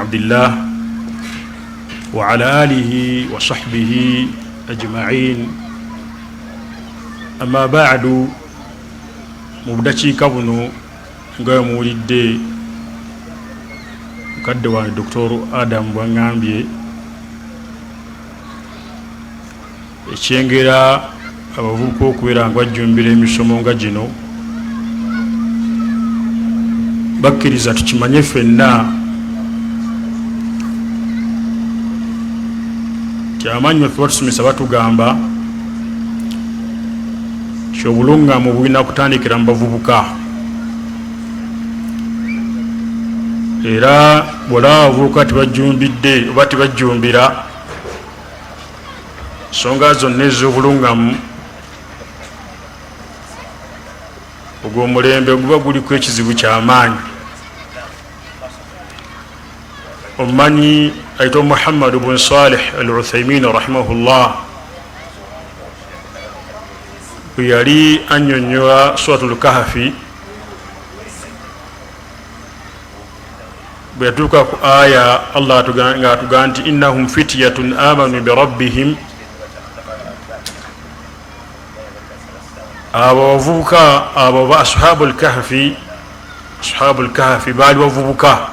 عبد الله وعلى آله وصحبه أجمعين أما بعد مبدأ كابنو غير مولد مكدوان الدكتور آدم بوانغامبي ekyengera abavubuka okubeera nga bajjumbira emisomo nga gino bakkiriza tukimanye ffenna ti amanyi ffe batusomesa batugamba ti obulungamu bulina kutandikira mu bavubuka era bwolaba abavubuka tebajjumbidde oba tebajjumbira songa zonna ez'obulungamu ogwo omulembe guba guliko ekizibu ky'amaanyi. omumanyi ayitwa Muhammad bun Salih al-Uthaymin rahimahullah bwe yali annyonnyola suratul Kahfi bwe yatuuka ku aya Allah nga atugamba nti innahum fityatun amanu bi rabbihim, abo bavubuka abo ba ashabul kahfi baali bavubuka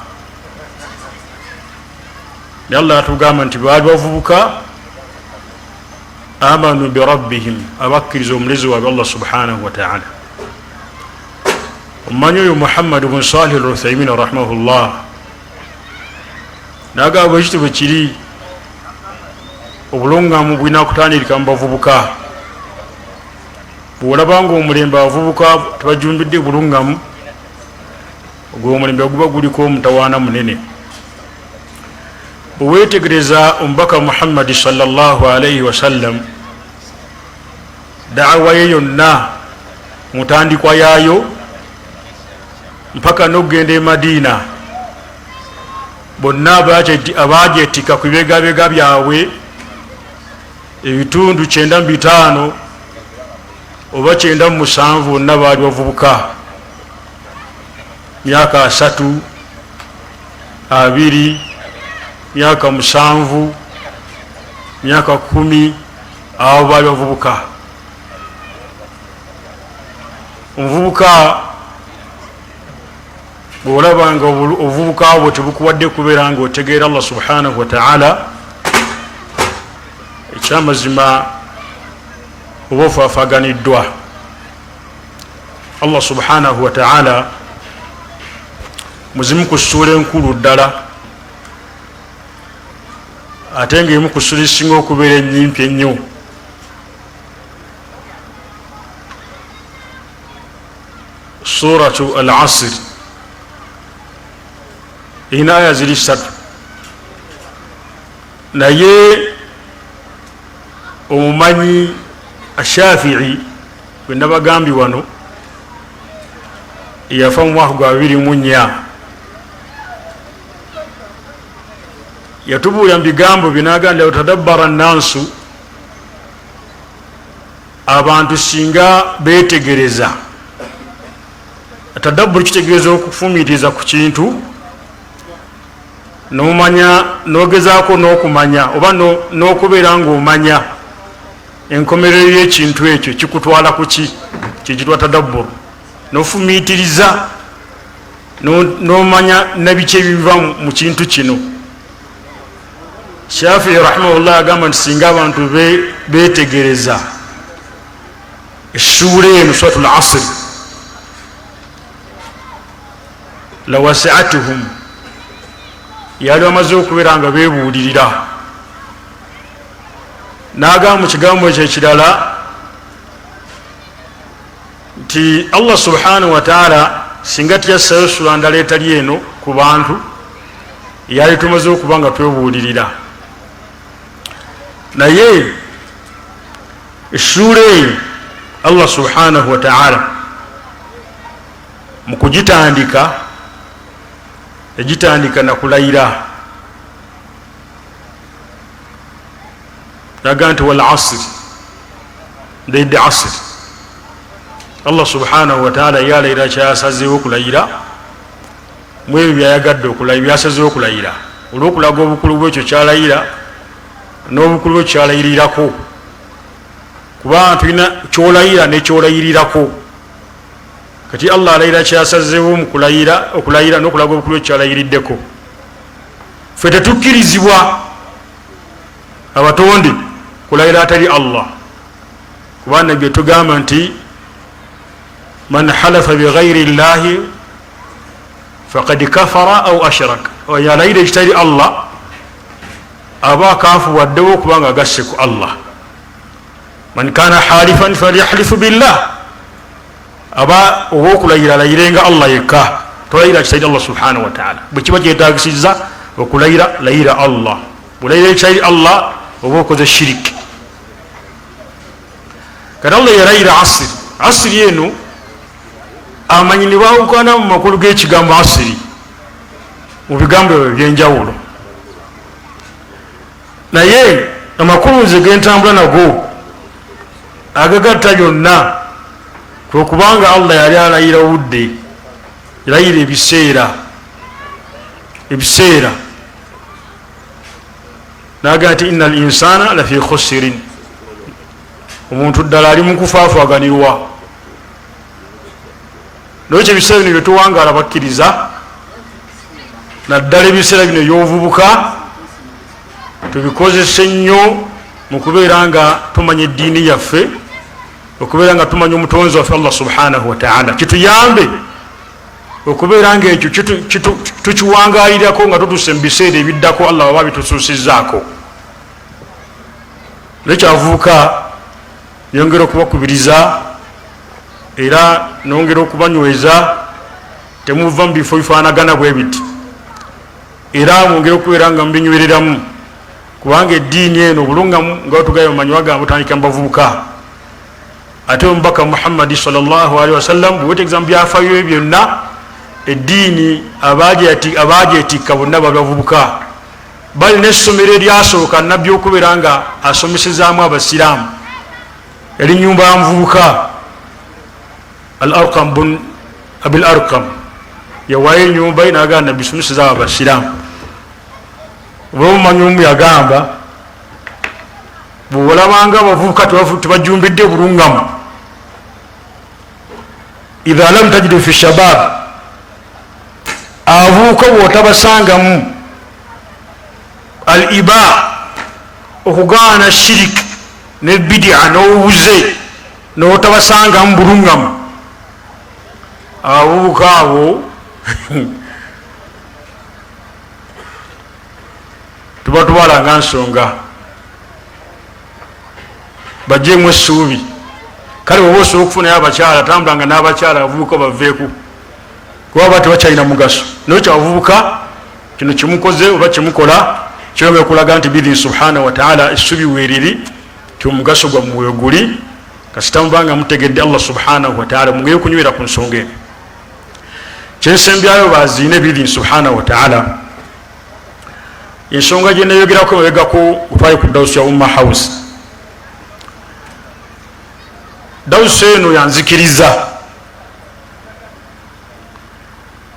ne Allah atugamba nti baali bavubuka amanu bi rabbihim, abakkiriza omulezi waabwe Allah subhanahu wa ta'ala. omumanyi oyo Muhammad bun Salih al-Uthaymin rahimahullah n'agamba ekiti bwe kiri obulungamu bulina kutandika mu bavubuka. bw'olaba nga omulembe abavubuka tebajjumbidde bulungamu, ogwo omulembe guba guliko omutawaana munene. bweweetegereza omubaka Muhammadi sallallahu alaihi wasallam da'awa ye yonna mutandikwa yaayo mpaka n'okugenda e Madiina, bonna abaajeetika ku bibegabega byabwe ebitundu 95 oba 97 bonna baali bavubuka, myaka 3, 2, myaka 7, myaka 10, abo baali bavubuka. omuvubuka bw'olaba nga obuvubuka bwo tebukuwadde kubeera nga otegeera Allah subhanahu wa ta'ala, ekyamazima oba ofaafaganiddwa. Allah subhanahu wa ta'ala muzimu ku ssuula enkulu ddala, ate ng'emu ku ssuula esinga okubeera ennyimpi ennyo. suratu al-asr erina aya ziri 3, naye omumanyi Shafi'i bwe nabagambye wano yafa mu mwaka gwa 2004 yatubuulira mu bigambo bye n'agamba otadabbara nnansu, abantu singa beetegereza. Tadabbur kitegeeza okufumiitiriza ku kintu n'omanya n'ogezaako n'okumanya oba n'okubeera ng'omanya enkomerero y'ekintu ekyo kikutwala ku ki, kyekitwa tadabbur, n'ofumiitiriza n'omanya nabiki ebiva mu kintu kino. Shafi'i rahimahullah agamba nti singa abantu beetegereza essuula eno suratul asr lawasi'atuhum, yali bamaze okubeera nga beebuulirira. n'agamba mu kigambo ekyo ekirala nti Allah subhanahu wa ta'ala singa tiyassayo sula ndala etali eno ku bantu yali tumaze okuba nga twebuulirira. naye essuula eyo Allah subhanahu wa ta'ala mu kugitandika yagitandika na kulayira, naga nti wal asr, ndedde asr. Allah subhanahu wa ta'ala yalayira kyasazeewo okulayira mu ebyo byayagadde okulayira, byasazeewo okulayira. olw'okulaga obukulu bwekyo kyalayira n'obukulu bwekyo kyalayirirako, kubanga tulina kyolayira nekyolayirirako. Kati Allah alayira kyasazeewo mu okulayira n'okulaga obukulu bwekyo kyalayiriddeko. Ffe tetukkirizibwa abatonde kulayira atali Allah, kubanga bye tugamba nti man halafa bighayri llahi faqad kafara au ashraka, yalayira ekitali Allah aba akafuwaddewo kubanga agasse ku Allah. Man kana halifan falyahlifu billah, aba oba okulayira alayirenga Allah yekka, tolayira kitali Allah subhanahu wa ta'ala. bwe kiba kyetagisiza okulayira layira Allah, bulayira ekitali Allah oba okoze shiriki. kati Allah yalayira asiri. Asiri eno amanyi ne bawukana mu makulu g'ekigambo asiri mu bigambo ebyo ebyenjawulo, naye amakulu nze gentambula nago agagatta byonna kwe kubanga Allah yali alayira obudde, yalayira ebiseera naga nti inna al insana lafi khusrin, omuntu ddala ali mu kufaafaganirwa. Nekyo ebiseera bino byetuwangaala bakkiriza, naddala ebiseera bino ebyobuvubuka tubikozese nnyo mu kubeera nga tumanya eddiini yaffe, okubeera nga tumanya omutonzi waffe Allah subhanahu wa ta'ala. Kituyambe okubeera nga ekyo tukiwangalirako nga tutuse mu biseera ebiddako Allah waba bitusuusizaako. Nekyavubuka yongera okubakubiriza era nongera okubanyweza temuva mu bifo bifaanagana bwe biti, era mwongera okubeera nga mubinywereramu, kubanga eddiini eno obulungamu nga tugayo mumanyi wagamba butandika mu bavubuka. Ate omubaka Muhammadi sallallahu alaihi wasallam bwewetegereza mu byafaayo bye byonna, eddiini abagyetikka bonna babavubuka. Bali n'essomero eryasooka nabbi okubeera nga asomesezaamu abasiraamu yali nyumba ya muvubuka Al-Arqam bun Abil Arqam, yawayo enyumba ye n'agamba nabbi somesezaamu abasiraamu. Olwomumanyi omu yagamba bwolabanga abavubuka tebajumbidde bulungamu, idha lam tajidu fi shabab, abavubuka bwotabasangamu al iba, okugaana shiriki ne bidia n'obubuze, n'otabasangamu bulungamu, abavubuka abo tuba tubalanga nsonga, bajjeemu essuubi. Kale oba osobola okufunayo abakyala, tambulanga n'abakyala abavubuka baveeku, kuba ba tebakyalina mugaso. Naye kyabavubuka kino kimukoze oba kimukola kyongera okulaga nti biidhini subhanahu wa ta'ala essuubi weeriri kyomugaso gwammwe weguli, kasita mubanga mutegedde Allah subhanahu wa ta'ala mugeye okunywera ku nsonga eno. Kyensembyayo baziine biidhini subhanahu wa ta'ala. Ensonga gye neeyogerako mabegako utwaye ku dawusi ya Umma House. Dawusi eno yanzikiriza,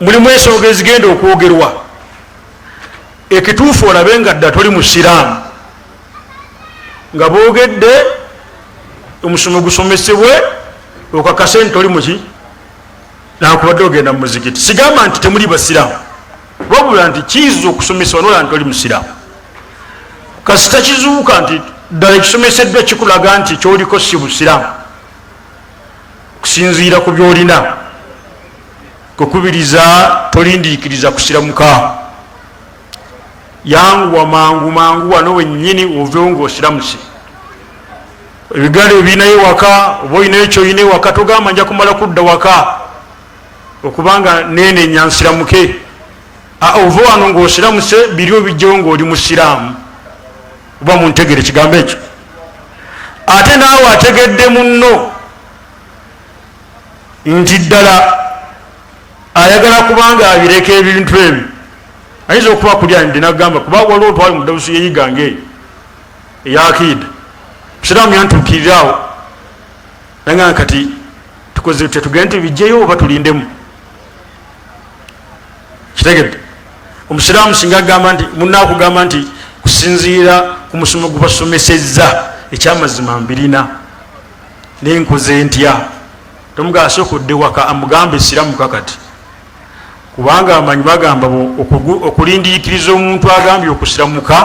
mulimu ensonga ezigenda okwogerwa, ekituufu olabe nga dda toli musiraamu, nga boogedde omusomo gusomesebwe okakase nti toli muki nakubadde ogenda mu muzikiti. Sigamba nti temuli basiraamu, wabula nti kiyiza okusomesebwa nola nti toli musiraamu. Kasita kizuuka nti ddala ekisomeseddwa kikulaga nti kyoliko si busiraamu, kusinziira ku byolina, kukubiriza tolindiikiriza kusiramuka, yanguwa mangu wano wennyini oveewo ng'osiramuse. Ebigalo ebirinayo waka oba olinayo kyolina ewaka, togamba nja kumala kudda waka okubanga nenenya nsiramuke. Ova wano ng'osiramuse biri obijjawo ng'oli musiraamu, oba muntegere ekigambo ekyo. Ate naawe ategedde munno nti ddala ayagala kubanga abireka ebintu ebyo, ayinza okuba kulya ndi nagamba kuba waliwo otwali mu dawusi yeyigange eyo eyakida musiraamu yantuukirirawo nanga kati tukoze tetugende tubijjeyo oba tulindemu. Kitegedde omusiraamu singa agamba nti munakugamba nti kusinziira ku musomo gubasomesezza ekyamazima mbirina nenkoze ntya tomugaa sokodde waka amugambe siramu kakati kubanga amanyi bagamba okulindiikiriza omuntu agambye okusiramuka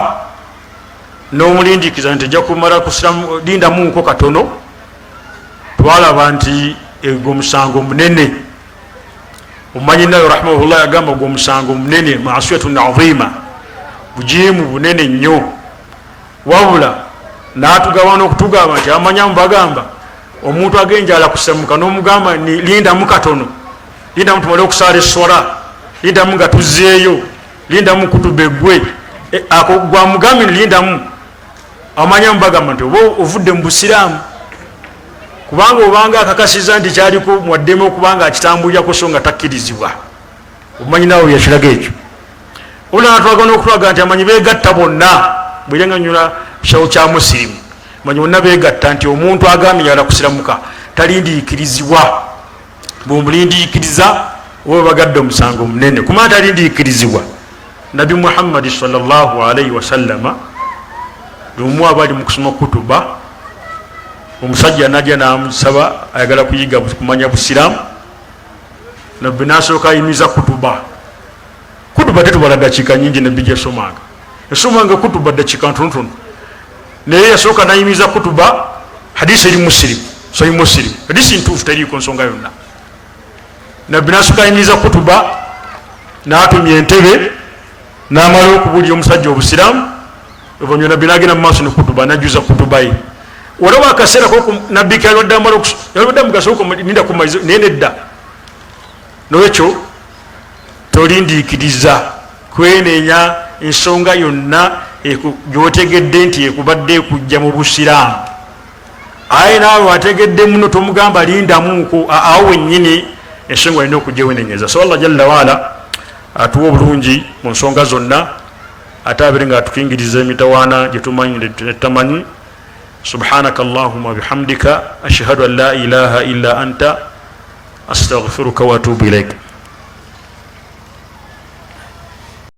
n'omulindiikiriza nti ejja kumala lindamuko katono twalaba nti egwo musango munene. omumanyi nayo rahimahullah yagamba gwo musango munene maasiyatun azima bujimu bunene nnyo wabula n'atugaba n'okutugamba nti amanyamu bagamba omuntu agenjala kusiramuka n'omugamba lindamu katono lindamu tumale okusaala eswala lindamu nga tuzzeeyo lindamu kutuba eggwe ako gwamugambi lindamu amanyamu bagamba nti oba ovudde mu busiraamu kubanga obanga akakasiza nti kyaliko mwaddemu okubanga akitambulirako so nga takkirizibwa obumanyi nawe yakiraga ekyo obula natulaga n'okutulaga nti amanyi begatta bonna bwerenganyula kyawo kya musirimu manyi bonna begatta nti omuntu agambye yala kusiramuka talindiikirizibwa bwomulindiikiriza oba bagadde omusango munene kumana talindiikirizibwa. Nabi Muhammadi sallallahu alaihi wasallama lumu abali mu kusoma kutuba omusajja najja namusaba ayagala kuyiga kumanya busiraamu nabbi nasooka ayimiza kutuba tetubala dakiika nyingi nabbi yasomanga kutuba dakiika ntonotono naye yasooka nayimiza kutuba hadisi eri muslim sahih muslim hadisi ntuufu teriiko nsonga yonna nabbi nasooka ayimiza kutuba natumya entebe namala okubuulira omusajja obusiraamu oluvanyuma nabbi nagenda mu maaso nekutuba najuza kutuba ye olaba akaseera koko nabbi yalwadde mugasooka ninda kumaizo naye nedda nolwekyo tolindiikiriza kwenenya ensonga yonna gyotegedde nti ekubadde ekujja mu busiraamu aye naawe wategedde muno tomugamba lindamuko awo wennyini ensonga alina okujja wenenyeza. So Allah jalla waala atuwa obulungi mu nsonga zonna ate abere nga atukingiriza emitawaana gyetumanyi netamanyi. Subhanaka Allahumma bihamdika ashhadu an la ilaha illa anta astaghfiruka wa atubu ilaik.